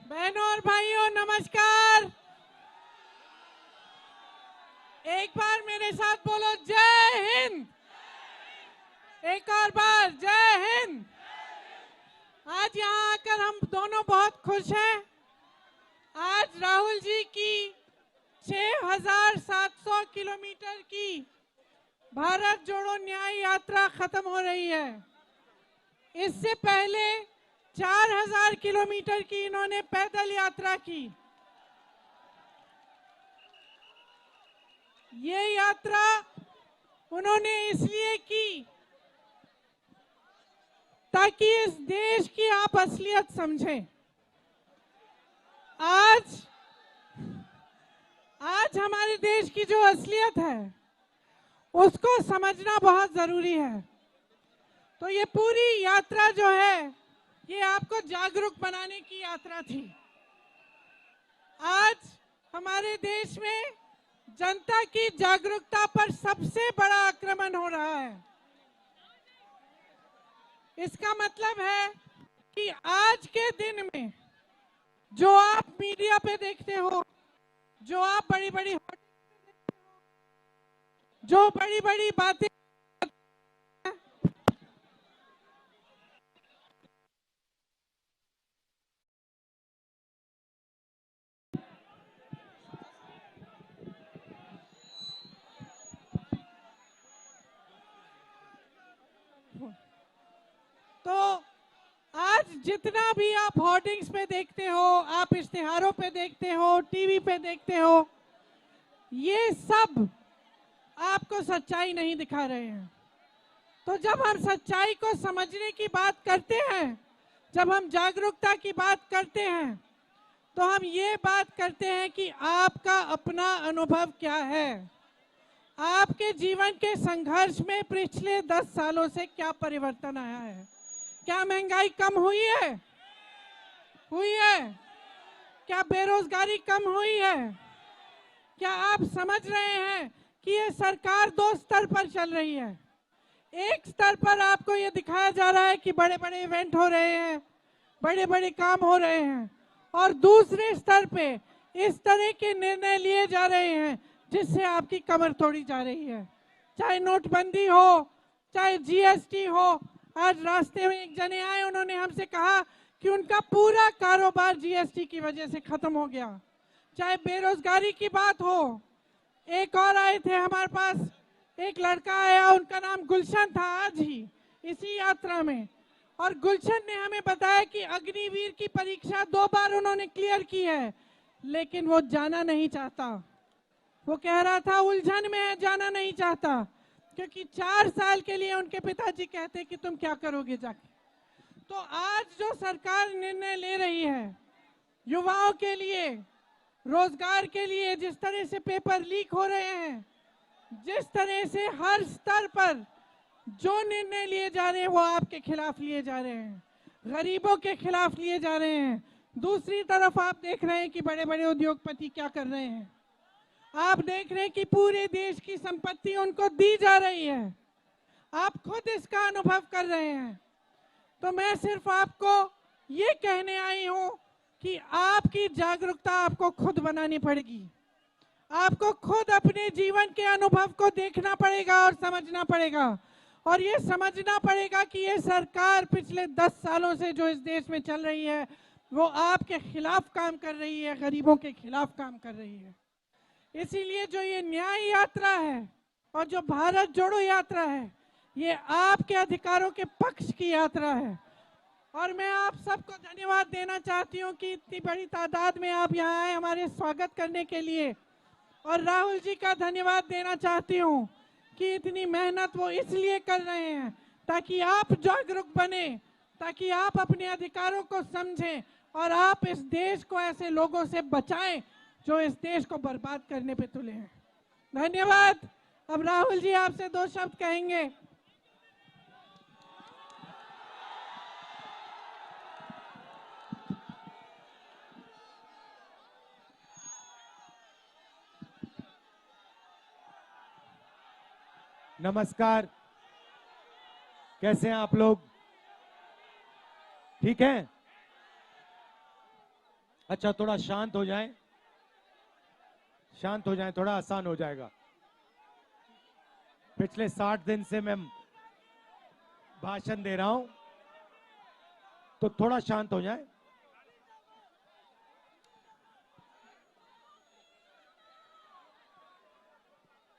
बहनों और भाइयों नमस्कार। एक बार मेरे साथ बोलो जय हिंद। एक और बार जय हिंद। आज यहाँ आकर हम दोनों बहुत खुश हैं। आज राहुल जी की 6,700 किलोमीटर की भारत जोड़ो न्याय यात्रा खत्म हो रही है। इससे पहले 4,000 किलोमीटर की इन्होंने पैदल यात्रा की। ये यात्रा उन्होंने इसलिए की ताकि इस देश की आप असलियत समझें। आज हमारे देश की जो असलियत है उसको समझना बहुत जरूरी है। तो ये पूरी यात्रा जो है ये आपको जागरूक बनाने की यात्रा थी। आज हमारे देश में जनता की जागरूकता पर सबसे बड़ा आक्रमण हो रहा है। इसका मतलब है कि आज के दिन में जो आप मीडिया पे देखते हो, जो आप बड़ी बड़ी जो बड़ी बड़ी बातें तो आज जितना भी आप होर्डिंग्स पे देखते हो, आप इश्तिहारों पे देखते हो, टीवी पे देखते हो, ये सब आपको सच्चाई नहीं दिखा रहे हैं। तो जब हम सच्चाई को समझने की बात करते हैं, जब हम जागरूकता की बात करते हैं, तो हम ये बात करते हैं कि आपका अपना अनुभव क्या है। आपके जीवन के संघर्ष में पिछले 10 सालों से क्या परिवर्तन आया है। क्या महंगाई कम हुई है? हुई है। क्या बेरोजगारी कम हुई है? क्या आप समझ रहे हैं कि ये सरकार 2 स्तर पर चल रही है। एक स्तर पर आपको ये दिखाया जा रहा है कि बड़े बड़े इवेंट हो रहे हैं, बड़े बड़े काम हो रहे हैं, और दूसरे स्तर पे इस तरह के निर्णय लिए जा रहे हैं जिससे आपकी कमर तोड़ी जा रही है। चाहे नोटबंदी हो, चाहे जीएसटी हो। आज रास्ते में एक जने आए, उन्होंने हमसे कहा कि उनका पूरा कारोबार जीएसटी की वजह से खत्म हो गया। चाहे बेरोजगारी की बात हो। एक और आए थे हमारे पास, एक लड़का आया, उनका नाम गुलशन था, आज ही इसी यात्रा में। और गुलशन ने हमें बताया कि अग्निवीर की परीक्षा 2 बार उन्होंने क्लियर की है, लेकिन वो जाना नहीं चाहता। वो कह रहा था उलझन में है, जाना नहीं चाहता, क्योंकि 4 साल के लिए उनके पिताजी कहते कि तुम क्या करोगे जाके। तो आज जो सरकार निर्णय ले रही है युवाओं के लिए, रोजगार के लिए, जिस तरह से पेपर लीक हो रहे हैं, जिस तरह से हर स्तर पर जो निर्णय लिए जा रहे हैं वो आपके खिलाफ लिए जा रहे हैं, गरीबों के खिलाफ लिए जा रहे हैं। दूसरी तरफ आप देख रहे हैं कि बड़े बड़े उद्योगपति क्या कर रहे हैं। आप देख रहे हैं कि पूरे देश की संपत्ति उनको दी जा रही है। आप खुद इसका अनुभव कर रहे हैं। तो मैं सिर्फ आपको ये कहने आई हूं कि आपकी जागरूकता आपको खुद बनानी पड़ेगी। आपको खुद अपने जीवन के अनुभव को देखना पड़ेगा और समझना पड़ेगा, और ये समझना पड़ेगा कि ये सरकार पिछले 10 सालों से जो इस देश में चल रही है वो आपके खिलाफ काम कर रही है, गरीबों के खिलाफ काम कर रही है। इसीलिए जो ये न्याय यात्रा है और जो भारत जोड़ो यात्रा है, ये आपके अधिकारों के पक्ष की यात्रा है। और मैं आप सबको धन्यवाद देना चाहती हूँ कि इतनी बड़ी तादाद में आप यहाँ आए हमारे स्वागत करने के लिए। और राहुल जी का धन्यवाद देना चाहती हूँ कि इतनी मेहनत वो इसलिए कर रहे हैं ताकि आप जागरूक बने, ताकि आप अपने अधिकारों को समझें और आप इस देश को ऐसे लोगों से बचाएं जो इस देश को बर्बाद करने पे तुले हैं। धन्यवाद। अब राहुल जी आपसे 2 शब्द कहेंगे। नमस्कार, कैसे हैं आप लोग? ठीक हैं? अच्छा, थोड़ा शांत हो जाएं, शांत हो जाएं, थोड़ा आसान हो जाएगा। पिछले 60 दिन से मैं भाषण दे रहा हूं, तो थोड़ा शांत हो जाएं।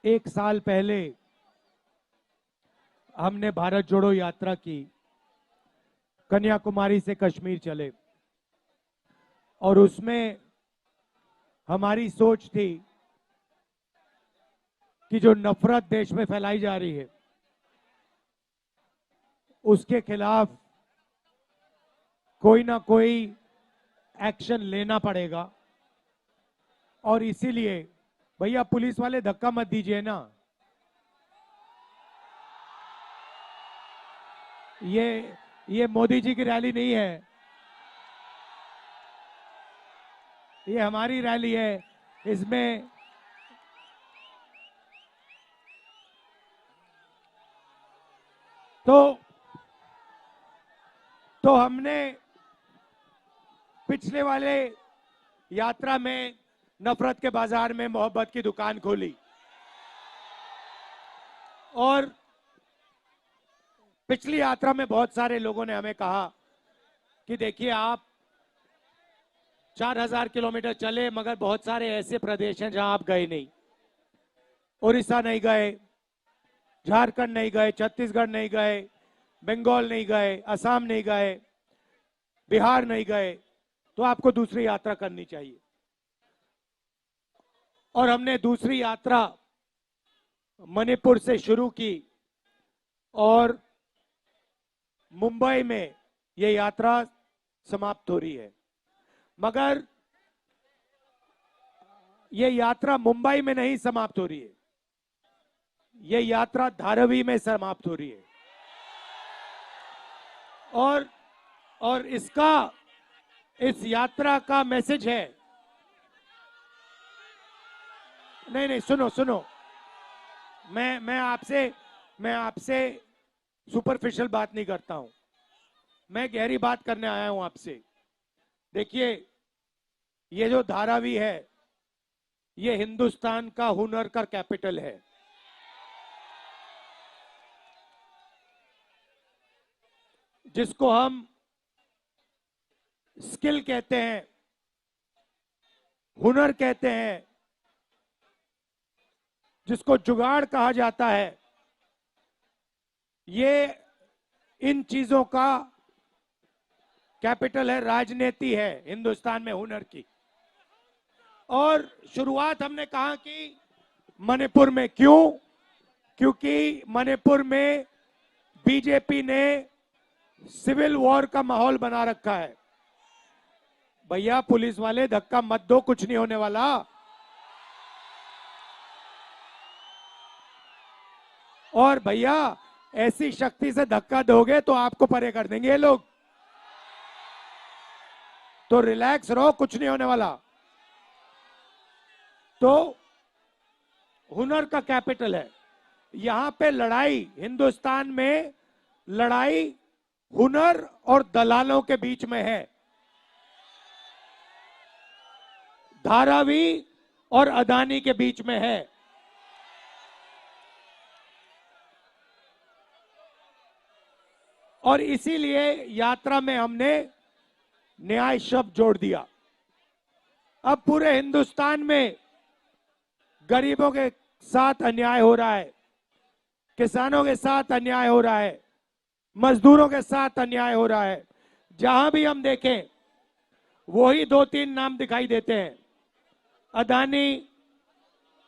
एक साल पहले हमने भारत जोड़ो यात्रा की, कन्याकुमारी से कश्मीर चले, और उसमें हमारी सोच थी कि जो नफरत देश में फैलाई जा रही है उसके खिलाफ कोई ना कोई एक्शन लेना पड़ेगा। और इसीलिए भैया पुलिस वाले धक्का मत दीजिए ना, ये मोदी जी की रैली नहीं है, ये हमारी रैली है। इसमें तो हमने पिछले वाले यात्रा में नफरत के बाजार में मोहब्बत की दुकान खोली, और पिछली यात्रा में बहुत सारे लोगों ने हमें कहा कि देखिए आप 4000 किलोमीटर चले, मगर बहुत सारे ऐसे प्रदेश हैं जहां आप गए नहीं। उड़ीसा नहीं गए, झारखंड नहीं गए, छत्तीसगढ़ नहीं गए, बंगाल नहीं गए, असम नहीं गए, बिहार नहीं गए, तो आपको दूसरी यात्रा करनी चाहिए। और हमने दूसरी यात्रा मणिपुर से शुरू की, और मुंबई में यह यात्रा समाप्त हो रही है। मगर यह यात्रा मुंबई में नहीं समाप्त हो रही है, यह यात्रा धारावी में समाप्त हो रही है। और इस यात्रा का मैसेज है, नहीं सुनो, मैं आपसे सुपरफिशियल बात नहीं करता हूं, मैं गहरी बात करने आया हूं आपसे। देखिए, ये जो धारावी है, ये हिंदुस्तान का हुनर का कैपिटल है। जिसको हम स्किल कहते हैं, हुनर कहते हैं, जिसको जुगाड़ कहा जाता है, ये इन चीजों का कैपिटल है, राजनीति है हिंदुस्तान में हुनर की। और शुरुआत हमने कहा कि मणिपुर में, क्यों? क्योंकि मणिपुर में बीजेपी ने सिविल वॉर का माहौल बना रखा है। भैया पुलिस वाले धक्का मत दो, कुछ नहीं होने वाला। और भैया ऐसी शक्ति से धक्का दोगे तो आपको परे कर देंगे ये लोग, तो रिलैक्स रहो, कुछ नहीं होने वाला। तो हुनर का कैपिटल है, यहां पे लड़ाई, हिंदुस्तान में लड़ाई हुनर और दलालों के बीच में है, धारावी और अदानी के बीच में है। और इसीलिए यात्रा में हमने न्याय शब्द जोड़ दिया। अब पूरे हिंदुस्तान में गरीबों के साथ अन्याय हो रहा है, किसानों के साथ अन्याय हो रहा है, मजदूरों के साथ अन्याय हो रहा है। जहां भी हम देखें वही 2-3 नाम दिखाई देते हैं, अदानी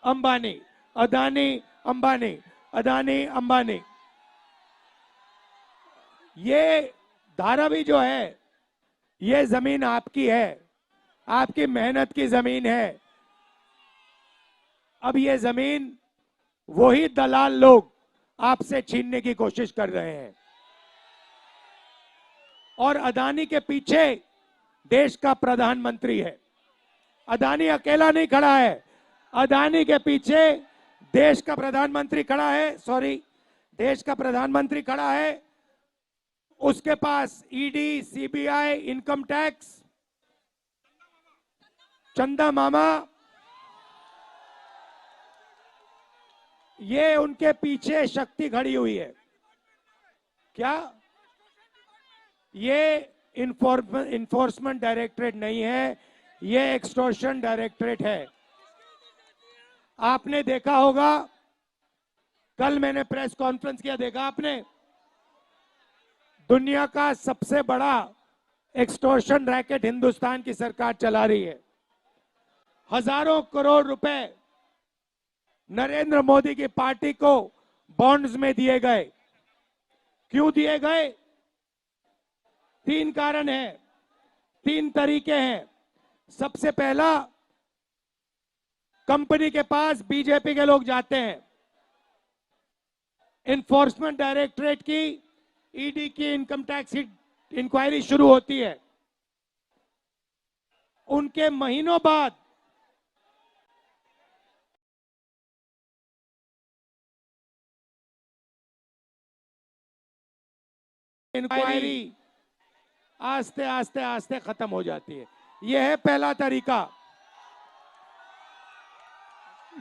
अंबानी, अदानी अंबानी, अदानी अंबानी। ये धारावी जो है, ये जमीन आपकी है, आपकी मेहनत की जमीन है। अब ये जमीन वही दलाल लोग आपसे छीनने की कोशिश कर रहे हैं। और अदानी के पीछे देश का प्रधानमंत्री है, अदानी अकेला नहीं खड़ा है, अदानी के पीछे देश का प्रधानमंत्री खड़ा है, देश का प्रधानमंत्री खड़ा है। उसके पास ईडी, सीबीआई, इनकम टैक्स, चंदा मामा, ये उनके पीछे शक्ति खड़ी हुई है क्या? ये इन्फोर्समेंट डायरेक्टरेट नहीं है, ये एक्सटॉर्शन डायरेक्टरेट है। आपने देखा होगा, कल मैंने प्रेस कॉन्फ्रेंस किया, देखा आपने? दुनिया का सबसे बड़ा एक्सटॉर्शन रैकेट हिंदुस्तान की सरकार चला रही है। हजारों करोड़ रुपए नरेंद्र मोदी की पार्टी को बॉन्ड्स में दिए गए। क्यों दिए गए? 3 कारण है, 3 तरीके हैं। सबसे पहला, कंपनी के पास बीजेपी के लोग जाते हैं, इन्फोर्समेंट डायरेक्टरेट की, ईडी की इनकम टैक्स इंक्वायरी शुरू होती है। उनके महीनों बाद इंक्वायरी आस्ते आस्ते आस्ते खत्म हो जाती है। यह है पहला तरीका,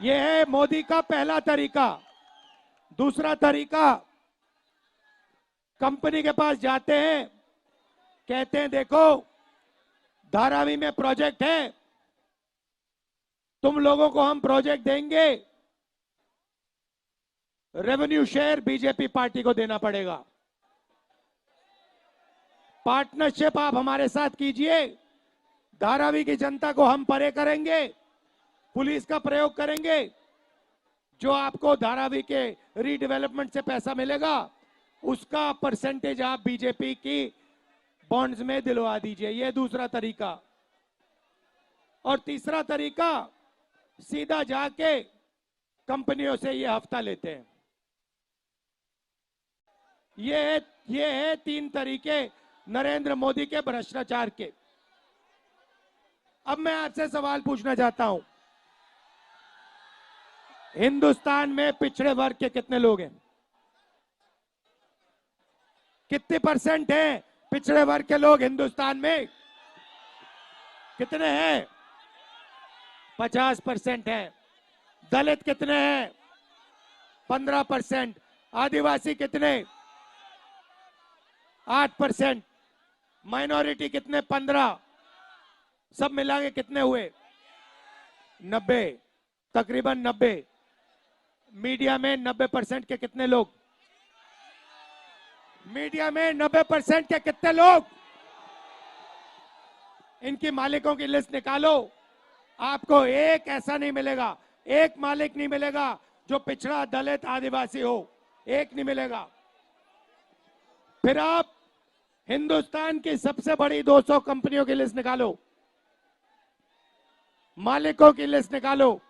यह है मोदी का पहला तरीका। दूसरा तरीका, कंपनी के पास जाते हैं, कहते हैं देखो धारावी में प्रोजेक्ट है, तुम लोगों को हम प्रोजेक्ट देंगे, रेवेन्यू शेयर बीजेपी पार्टी को देना पड़ेगा, पार्टनरशिप आप हमारे साथ कीजिए, धारावी की जनता को हम परे करेंगे, पुलिस का प्रयोग करेंगे, जो आपको धारावी के रीडेवलपमेंट से पैसा मिलेगा उसका परसेंटेज आप बीजेपी की बॉन्ड्स में दिलवा दीजिए। यह दूसरा तरीका। और तीसरा तरीका, सीधा जाके कंपनियों से ये हफ्ता लेते हैं। ये है 3 तरीके नरेंद्र मोदी के भ्रष्टाचार के। अब मैं आपसे सवाल पूछना चाहता हूं, हिंदुस्तान में पिछड़े वर्ग के कितने लोग हैं? कितने % हैं पिछड़े वर्ग के लोग हिंदुस्तान में? कितने हैं? 50% हैं। दलित कितने हैं? 15%। आदिवासी कितने? 8%। माइनॉरिटी कितने? 15। सब मिला के कितने हुए? 90, तकरीबन 90। मीडिया में 90% के कितने लोग? मीडिया में 90% के कितने लोग? इनकी मालिकों की लिस्ट निकालो, आपको एक ऐसा नहीं मिलेगा, एक मालिक नहीं मिलेगा जो पिछड़ा, दलित, आदिवासी हो, एक नहीं मिलेगा। फिर आप हिंदुस्तान की सबसे बड़ी 200 कंपनियों की लिस्ट निकालो, मालिकों की लिस्ट निकालो,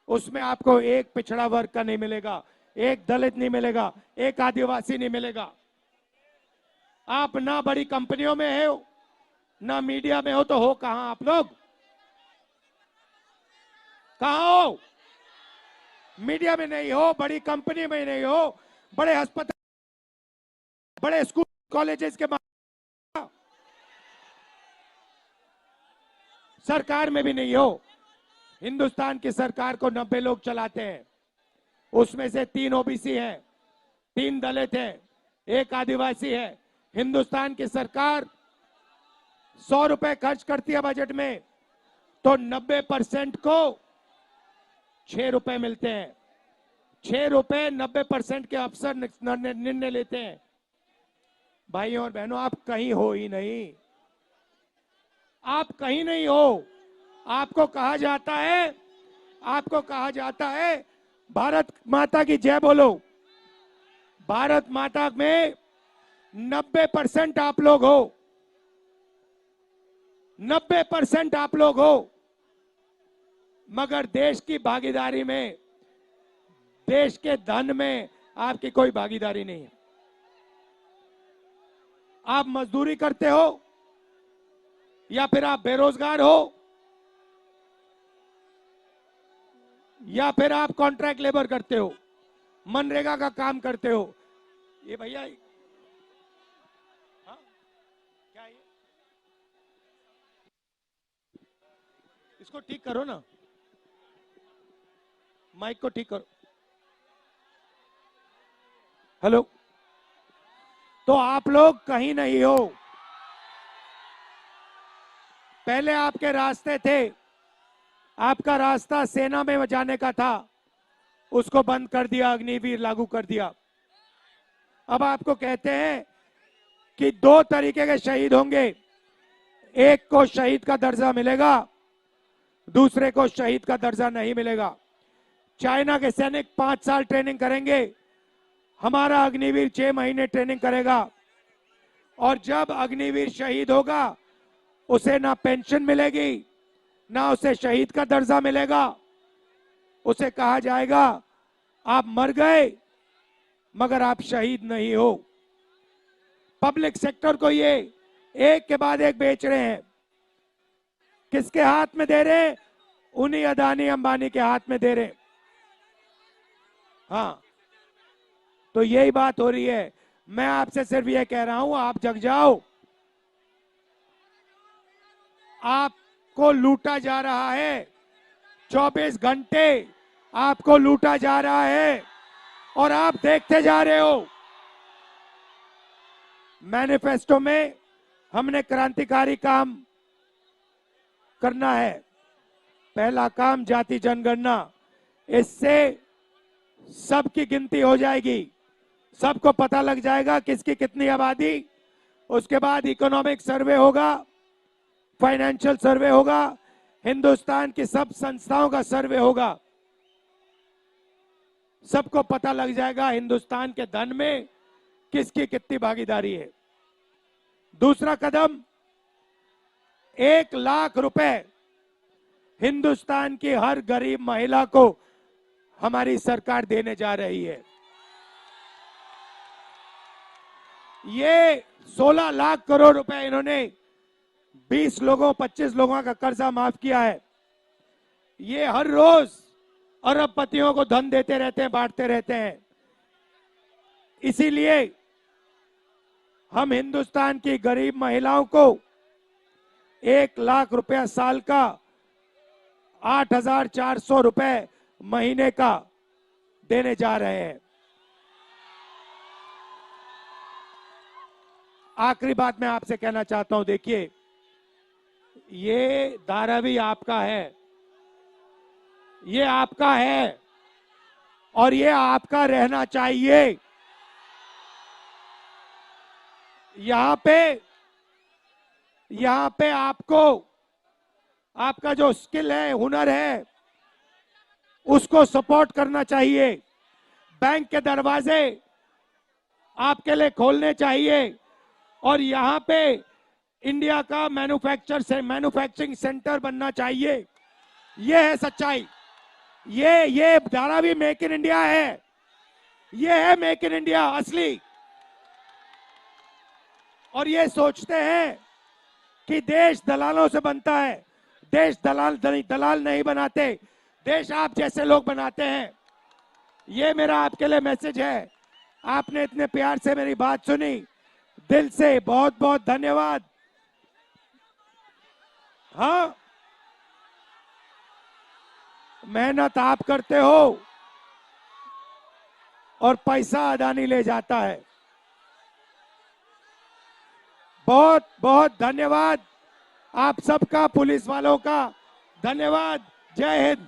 उसमें आपको एक पिछड़ा वर्ग का नहीं मिलेगा, एक दलित नहीं मिलेगा, एक आदिवासी नहीं मिलेगा। आप ना बड़ी कंपनियों में हो, ना मीडिया में हो, तो हो कहां आप लोग? कहां हो? मीडिया में नहीं हो, बड़ी कंपनी में नहीं हो, बड़े अस्पताल, बड़े स्कूल कॉलेजेस के सरकार में भी नहीं हो। हिंदुस्तान की सरकार को 90 लोग चलाते हैं, उसमें से 3 ओबीसी हैं, 3 दलित हैं, 1 आदिवासी है। हिंदुस्तान की सरकार 100 रुपए खर्च करती है बजट में, तो 90% को 6 रुपए मिलते हैं। 6 रुपए 90% के अफसर निर्णय लेते हैं। भाइयों और बहनों, आप कहीं हो ही नहीं, आप कहीं नहीं हो। आपको कहा जाता है, आपको कहा जाता है भारत माता की जय बोलो। भारत माता में 90% आप लोग हो, 90% आप लोग हो, मगर देश की भागीदारी में, देश के धन में आपकी कोई भागीदारी नहीं है। आप मजदूरी करते हो या फिर आप बेरोजगार हो या फिर आप कॉन्ट्रैक्ट लेबर करते हो, मनरेगा का काम करते हो। ये भैया, हाँ? क्या ये इसको ठीक करो ना, माइक को ठीक करो। हेलो, तो आप लोग कहीं नहीं हो। पहले आपके रास्ते थे, आपका रास्ता सेना में जाने का था, उसको बंद कर दिया, अग्निवीर लागू कर दिया। अब आपको कहते हैं कि दो तरीके के शहीद होंगे, एक को शहीद का दर्जा मिलेगा, दूसरे को शहीद का दर्जा नहीं मिलेगा। चाइना के सैनिक 5 साल ट्रेनिंग करेंगे, हमारा अग्निवीर 6 महीने ट्रेनिंग करेगा, और जब अग्निवीर शहीद होगा उसे ना पेंशन मिलेगी, ना उसे शहीद का दर्जा मिलेगा। उसे कहा जाएगा आप मर गए मगर आप शहीद नहीं हो। पब्लिक सेक्टर को ये एक के बाद एक बेच रहे हैं। किसके हाथ में दे रहे हैं? उन्हीं अदानी अंबानी के हाथ में दे रहे हैं। हाँ, तो यही बात हो रही है। मैं आपसे सिर्फ ये कह रहा हूं, आप जग जाओ। आपको लूटा जा रहा है, 24 घंटे आपको लूटा जा रहा है और आप देखते जा रहे हो। मैनिफेस्टो में हमने क्रांतिकारी काम करना है। पहला काम जाति जनगणना, इससे सबकी गिनती हो जाएगी, सबको पता लग जाएगा किसकी कितनी आबादी। उसके बाद इकोनॉमिक सर्वे होगा, फाइनेंशियल सर्वे होगा, हिंदुस्तान की सब संस्थाओं का सर्वे होगा। सबको पता लग जाएगा हिंदुस्तान के धन में किसकी कितनी भागीदारी है। दूसरा कदम, 1 लाख रुपए हिंदुस्तान की हर गरीब महिला को हमारी सरकार देने जा रही है। ये 16 लाख करोड़ रुपए इन्होंने 20 लोगों 25 लोगों का कर्जा माफ किया है। ये हर रोज अरबपतियों को धन देते रहते हैं, बांटते रहते हैं। इसीलिए हम हिंदुस्तान की गरीब महिलाओं को 1 लाख रुपया साल का, 8,400 रुपए महीने का देने जा रहे हैं। आखिरी बात मैं आपसे कहना चाहता हूं, देखिए ये धारावी आपका है, ये आपका है और ये आपका रहना चाहिए। यहां पे आपको आपका जो स्किल है, हुनर है, उसको सपोर्ट करना चाहिए। बैंक के दरवाजे आपके लिए खोलने चाहिए और यहां पे इंडिया का मैन्युफैक्चरिंग सेंटर बनना चाहिए। ये है सच्चाई। ये धारावी मेक इन इंडिया है, ये है मेक इन इंडिया असली। और ये सोचते हैं कि देश दलालों से बनता है। देश दलाल नहीं बनाते, देश आप जैसे लोग बनाते हैं। ये मेरा आपके लिए मैसेज है। आपने इतने प्यार से मेरी बात सुनी, दिल से बहुत बहुत धन्यवाद। हाँ, मेहनत आप करते हो और पैसा अदानी ले जाता है। बहुत बहुत धन्यवाद आप सबका, पुलिस वालों का धन्यवाद। जय हिंद।